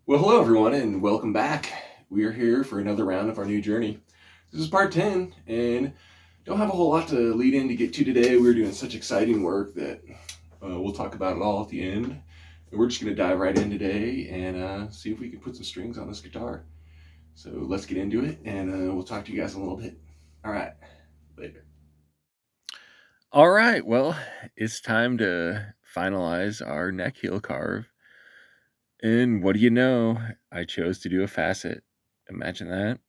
Well, hello everyone, and welcome back. We are here for another round of our new journey. This is part 10, and don't have a whole lot to lead in to get to today. We're doing such exciting work that we'll talk about it all at the end. And we're just going to dive right in today and see if we can put some strings on this guitar. So let's get into it, and we'll talk to you guys in a little bit. All right, later. All right, well, it's time to finalize our neck heel carve. And what do you know? I chose to do a facet. Imagine that.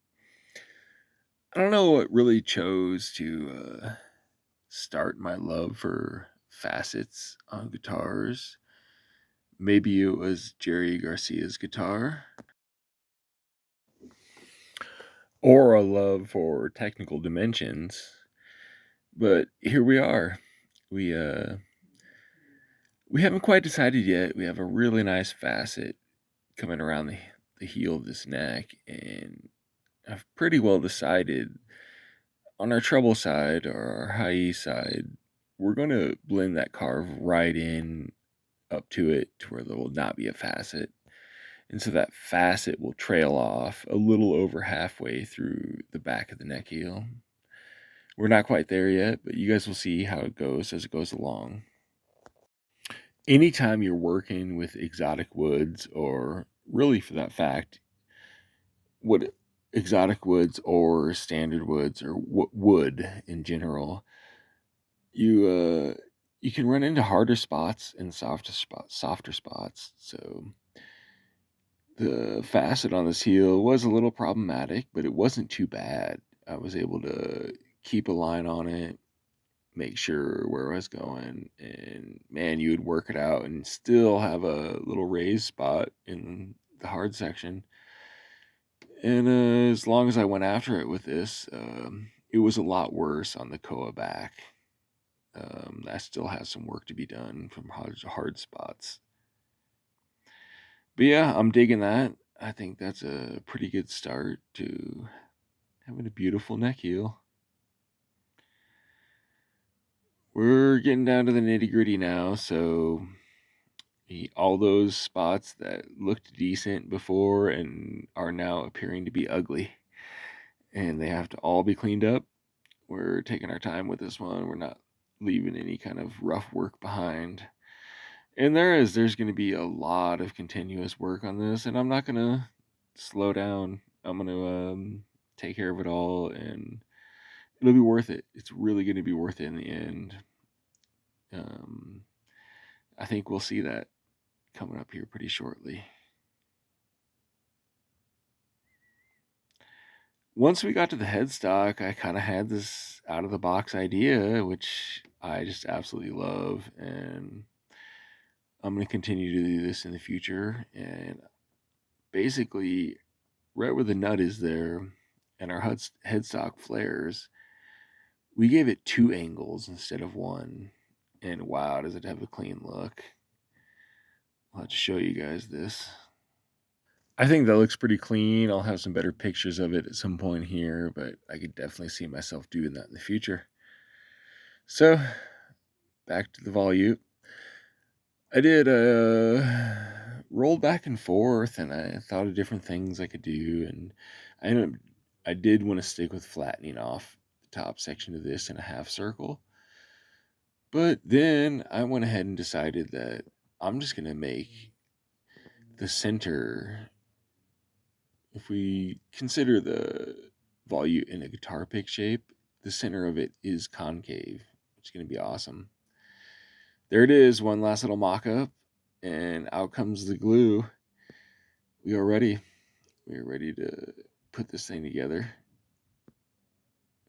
I don't know what really chose to start my love for facets on guitars. Maybe it was Jerry Garcia's guitar, or a love for technical dimensions. But here we are. We uh we haven't quite decided yet. We have a really nice facet coming around the heel of this neck, and I've pretty well decided on our treble side or our high E side, we're going to blend that carve right in up to it to where there will not be a facet. And so that facet will trail off a little over halfway through the back of the neck heel. We're not quite there yet, but you guys will see how it goes as it goes along. Anytime you're working with exotic woods, or really for that fact, what exotic woods or standard woods or wood in general, you you can run into harder spots and softer spots. So the facet on this heel was a little problematic, but it wasn't too bad. I was able to keep a line on it, make sure where I was going, and man, you would work it out and still have a little raised spot in the hard section. And as long as I went after it with this, it was a lot worse on the Koa back. That still has some work to be done from hard spots. But yeah, I'm digging that. I think that's a pretty good start to having a beautiful neck heel. We're getting down to the nitty gritty now, so all those spots that looked decent before and are now appearing to be ugly, and they have to all be cleaned up. We're taking our time with this one. We're not leaving any kind of rough work behind. And there's going to be a lot of continuous work on this, and I'm not going to slow down. I'm going to take care of it all, and it'll be worth it. It's really going to be worth it in the end. Um, I think we'll see that coming up here pretty shortly. Once we got to the headstock, I kind of had this out of the box idea, which I just absolutely love, and I'm going to continue to do this in the future. And basically, right where the nut is there and our headstock flares, we gave it two angles instead of one. And wow, does it have a clean look. I'll have to show you guys this. I think that looks pretty clean. I'll have some better pictures of it at some point here, but I could definitely see myself doing that in the future. So, back to the volute. I did roll back and forth, and I thought of different things I could do, and I did want to stick with flattening off the top section of this in a half circle, but then I went ahead and decided that I'm just gonna make the center. If we consider the volute in a guitar pick shape, the center of it is concave, which is gonna be awesome. There it is, one last little mock-up, and out comes the glue. We are ready. We are ready to put this thing together.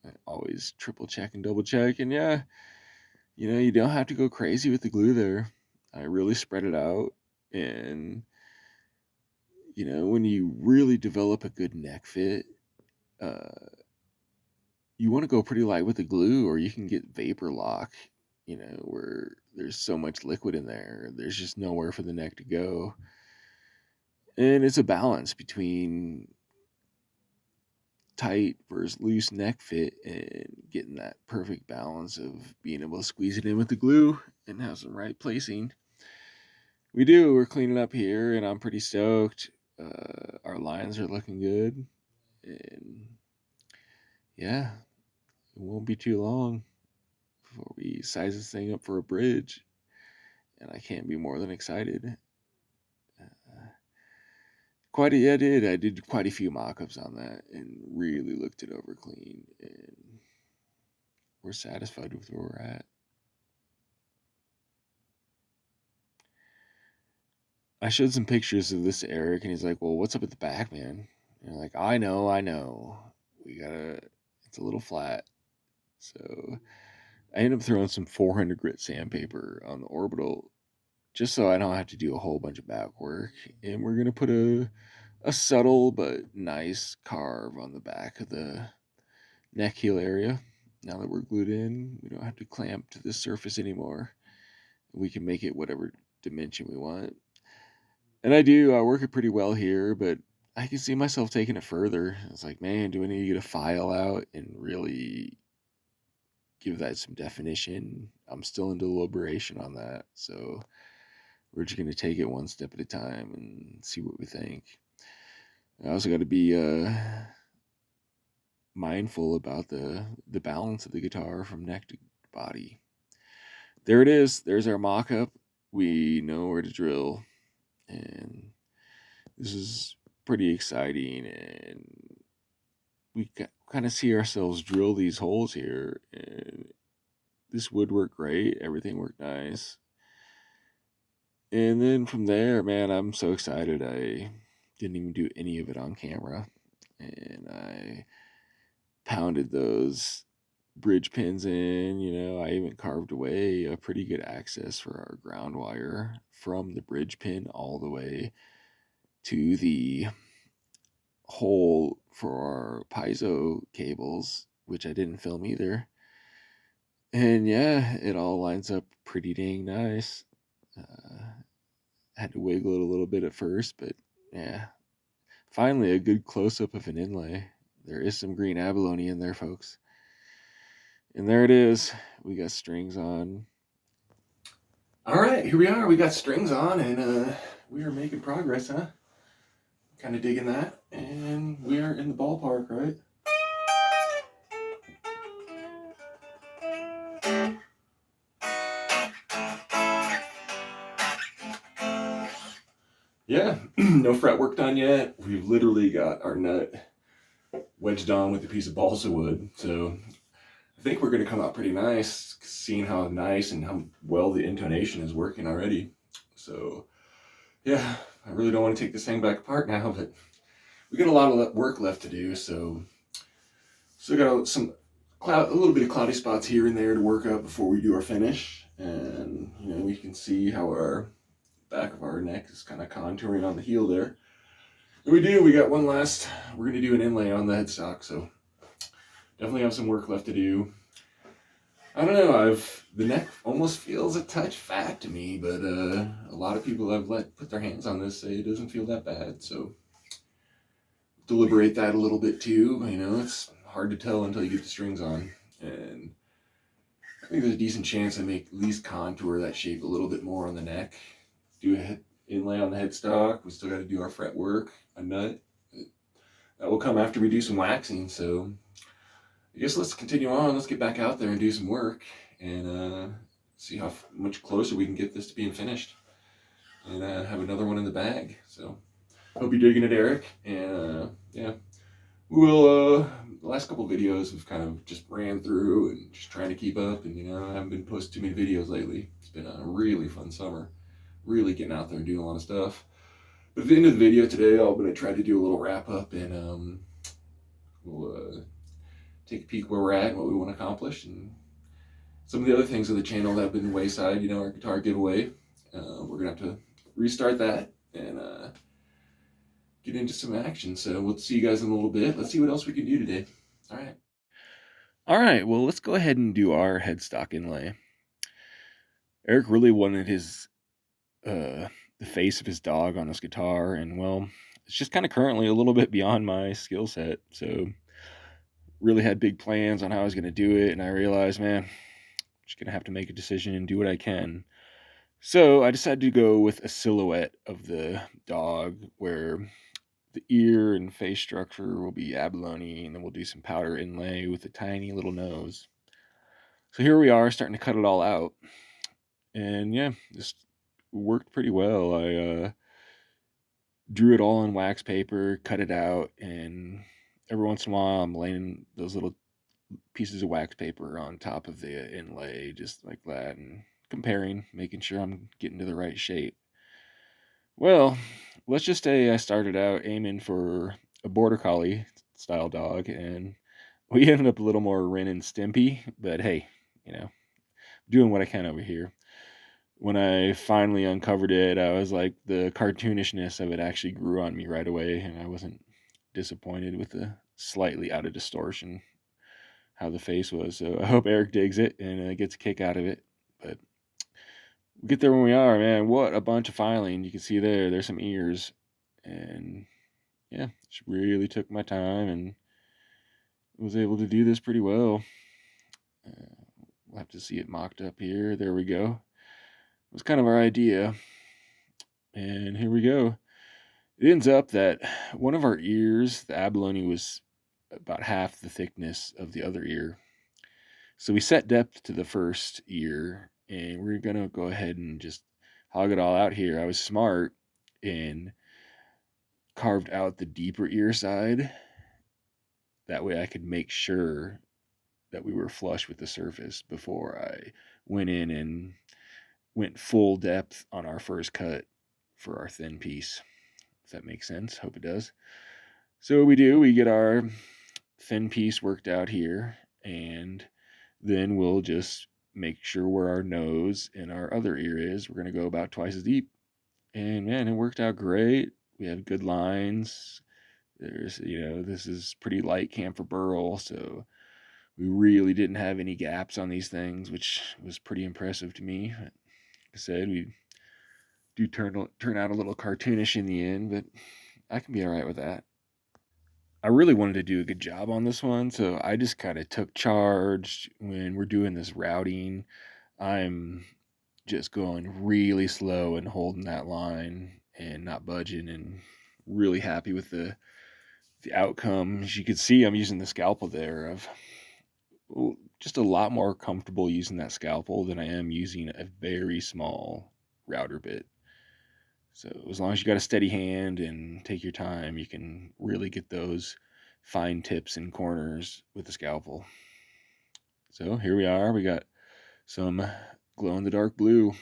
I always triple check and double check, and yeah, you don't have to go crazy with the glue there. I really spread it out, and when you really develop a good neck fit, uh, you want to go pretty light with the glue, or you can get vapor lock. Where there's so much liquid in there, there's just nowhere for the neck to go. And it's a balance between tight versus loose neck fit and getting that perfect balance of being able to squeeze it in with the glue and have some right placing. We're cleaning up here, and I'm pretty stoked. Our lines are looking good, and yeah, it won't be too long before we size this thing up for a bridge, and I can't be more than excited. I did quite a few mock-ups on that and really looked it over clean, and we're satisfied with where we're at. I showed some pictures of this to Eric, and he's like, "Well, what's up at the back, man?" And I'm like, I know. It's a little flat." So I ended up throwing some 400 grit sandpaper on the orbital just so I don't have to do a whole bunch of back work. And we're going to put a subtle but nice carve on the back of the neck heel area. Now that we're glued in, we don't have to clamp to this surface anymore. We can make it whatever dimension we want. And I work it pretty well here, but I can see myself taking it further. It's like, man, do I need to get a file out and really give that some definition? I'm still in deliberation on that. So we're just going to take it one step at a time and see what we think. I also got to be mindful about the balance of the guitar from neck to body. There it is. There's our mock-up. We know where to drill, and this is pretty exciting, and we kind of see ourselves drill these holes here, and this would work great. Everything worked nice. And then from there, man, I'm so excited. I didn't even do any of it on camera, and I pounded those bridge pins in. I even carved away a pretty good access for our ground wire from the bridge pin all the way to the hole for our piezo cables, which I didn't film either. And yeah, it all lines up pretty dang nice. Had to wiggle it a little bit at first, but yeah, finally a good close-up of an inlay. There is some green abalone in there, folks. And there it is. We got strings on. All right, here we are. We got strings on, and we are making progress, huh? Kind of digging that, and we are in the ballpark, right? Yeah, no fret work done yet. We've literally got our nut wedged on with a piece of balsa wood, so I think we're going to come out pretty nice, seeing how nice and how well the intonation is working already. So yeah, I really don't want to take this thing back apart now, but we got a lot of work left to do, so still got a little bit of cloudy spots here and there to work up before we do our finish. And we can see how our back of our neck is kind of contouring on the heel there. And we got one last, we're going to do an inlay on the headstock, so definitely have some work left to do. I don't know, the neck almost feels a touch fat to me, but a lot of people I've put their hands on this say it doesn't feel that bad, so deliberate that a little bit too. It's hard to tell until you get the strings on, and I think there's a decent chance I make at least contour that shape a little bit more on the neck. Do a inlay on the headstock. We still got to do our fret work, a nut. That will come after we do some waxing, so I guess let's continue on. Let's get back out there and do some work and see how much closer we can get this to being finished and have another one in the bag. So hope you're digging it, Eric. And yeah, we will. The last couple videos we've kind of just ran through and just trying to keep up, and I haven't been posting too many videos lately. It's been a really fun summer, really getting out there and doing a lot of stuff. But at the end of the video today, I'm going to try to do a little wrap up, and we'll take a peek where we're at and what we want to accomplish, and some of the other things of the channel that have been wayside. Our guitar giveaway. We're going to have to restart that and get into some action. So we'll see you guys in a little bit. Let's see what else we can do today. All right. Well, let's go ahead and do our headstock inlay. Eric really wanted the face of his dog on his guitar, and well, it's just kind of currently a little bit beyond my skill set. So really had big plans on how I was going to do it, and I realized, man, I'm just going to have to make a decision and do what I can. So I decided to go with a silhouette of the dog where the ear and face structure will be abalone, and then we'll do some powder inlay with a tiny little nose. So here we are starting to cut it all out. And yeah, this worked pretty well. I drew it all on wax paper, cut it out, and every once in a while I'm laying those little pieces of wax paper on top of the inlay, just like that, and comparing, making sure I'm getting to the right shape. Well, let's just say I started out aiming for a border collie style dog, and we ended up a little more Ren and Stimpy, but hey, you know, doing what I can over here. When I finally uncovered it, I was like, the cartoonishness of it actually grew on me right away, and I wasn't disappointed with the slightly out of distortion how the face was. So I hope Eric digs it and gets a kick out of it. But we get there when we are, man. What a bunch of filing. You can see there's some ears. And yeah, just really took my time and was able to do this pretty well. We'll have to see it mocked up here. There we go. It was kind of our idea. And here we go. It ends up that one of our ears, the abalone, was about half the thickness of the other ear. So we set depth to the first ear, and we're going to go ahead and just hog it all out here. I was smart and carved out the deeper ear side. That way I could make sure that we were flush with the surface before I went in and went full depth on our first cut for our thin piece. If that makes sense, hope it does. So we get our thin piece worked out here, and then we'll just make sure where our nose and our other ear is. We're going to go about twice as deep. And man, it worked out great. We have good lines. There's, this is pretty light camphor burl, so we really didn't have any gaps on these things, which was pretty impressive to me. Like I said, we do turn out a little cartoonish in the end, but I can be all right with that. I really wanted to do a good job on this one, so I just kind of took charge when we're doing this routing. I'm just going really slow and holding that line and not budging, and really happy with the outcome. As you can see, I'm using the scalpel there. Of just a lot more comfortable using that scalpel than I am using a very small router bit. So as long as you got a steady hand and take your time, you can really get those fine tips and corners with the scalpel. So here we are. We got some glow in the dark blue.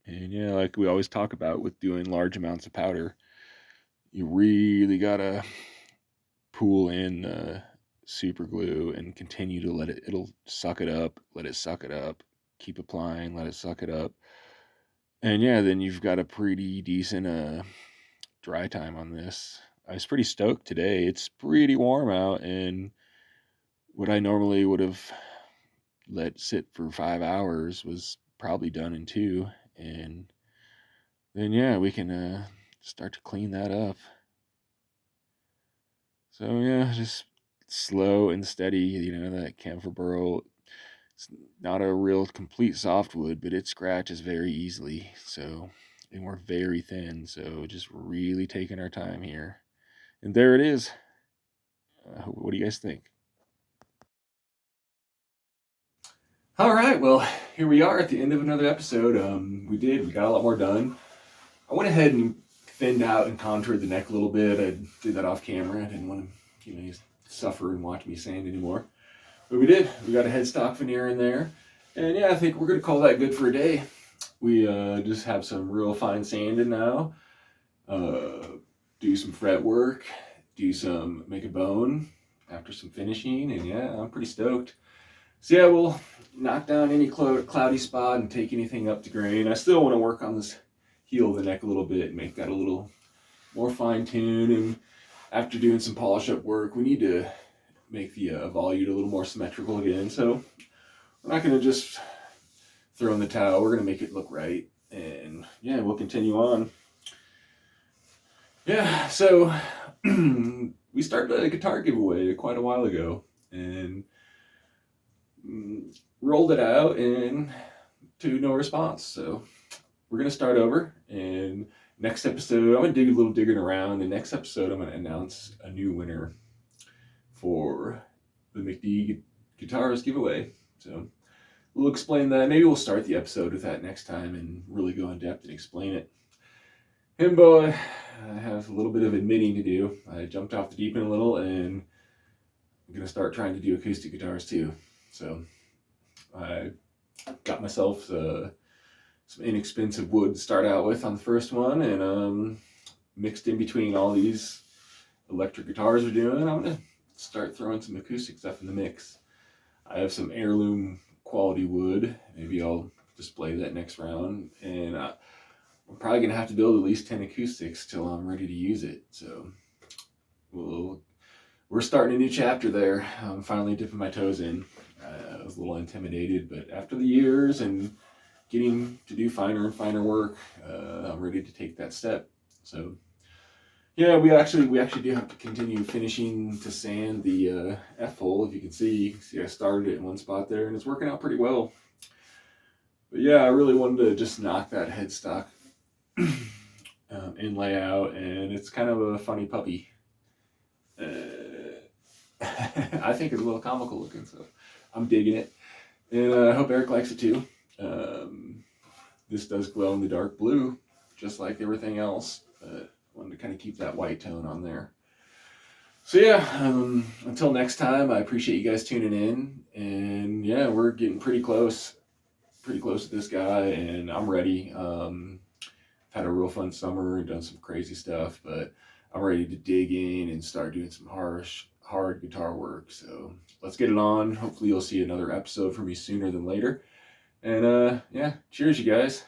And yeah, like we always talk about with doing large amounts of powder, you really gotta pool in super glue and continue to it'll suck it up, let it suck it up, keep applying, let it suck it up. And yeah, then you've got a pretty decent dry time on this. I was pretty stoked today. It's pretty warm out, and what I normally would have let sit for 5 hours was probably done in 2. And then yeah, we can start to clean that up. So yeah, just slow and steady. That camphor burl, it's not a real complete softwood, but it scratches very easily. So, and we're very thin, so just really taking our time here. And there it is. What do you guys think? All right, well, here we are at the end of another episode. We got a lot more done. I went ahead and thinned out and contoured the neck a little bit. I did that off camera. I didn't want to, suffer and watch me sand anymore. But we did. We got a headstock veneer in there. And yeah, I think we're going to call that good for a day. We just have some real fine sanding now. Do some fret work. Make a bone after some finishing. And yeah, I'm pretty stoked. So yeah, we'll knock down any cloudy spot and take anything up to grain. I still want to work on this heel of the neck a little bit and make that a little more fine-tuned. And after doing some polish-up work, we need to make the volute a little more symmetrical again. So we're not going to just throw in the towel. We're going to make it look right. And yeah, we'll continue on. Yeah, so we started a guitar giveaway quite a while ago. And rolled it out and to no response. So we're going to start over. And next episode, I'm going to do a little digging around. The next episode, I'm going to announce a new winner for the McD Guitars giveaway. So we'll explain that. Maybe we'll start the episode with that next time and really go in depth and explain it. Himbo, I have a little bit of admitting to do. I jumped off the deep end a little, and I'm going to start trying to do acoustic guitars too. So I got myself some inexpensive wood to start out with on the first one, and mixed in between all these electric guitars we're doing, I'm going to start throwing some acoustic stuff in the mix. I have some heirloom quality wood. Maybe I'll display that next round, and I'm probably going to have to build at least 10 acoustics till I'm ready to use it. So we're starting a new chapter there. I'm finally dipping my toes in. I was a little intimidated, but after the years and getting to do finer and finer work, I'm ready to take that step. So yeah, we actually do have to continue finishing to sand the F-hole. If you can see I started it in one spot there, and it's working out pretty well. But yeah, I really wanted to just knock that headstock in layout, and it's kind of a funny puppy. I think it's a little comical looking, so I'm digging it, and I hope Eric likes it too. This does glow in the dark blue, just like everything else, but I wanted to kind of keep that white tone on there. So yeah, until next time, I appreciate you guys tuning in, and yeah, we're getting pretty close to this guy, and I'm ready. Had a real fun summer and done some crazy stuff, but I'm ready to dig in and start doing some hard guitar work. So let's get it on. Hopefully you'll see another episode from me sooner than later. And yeah, cheers, you guys.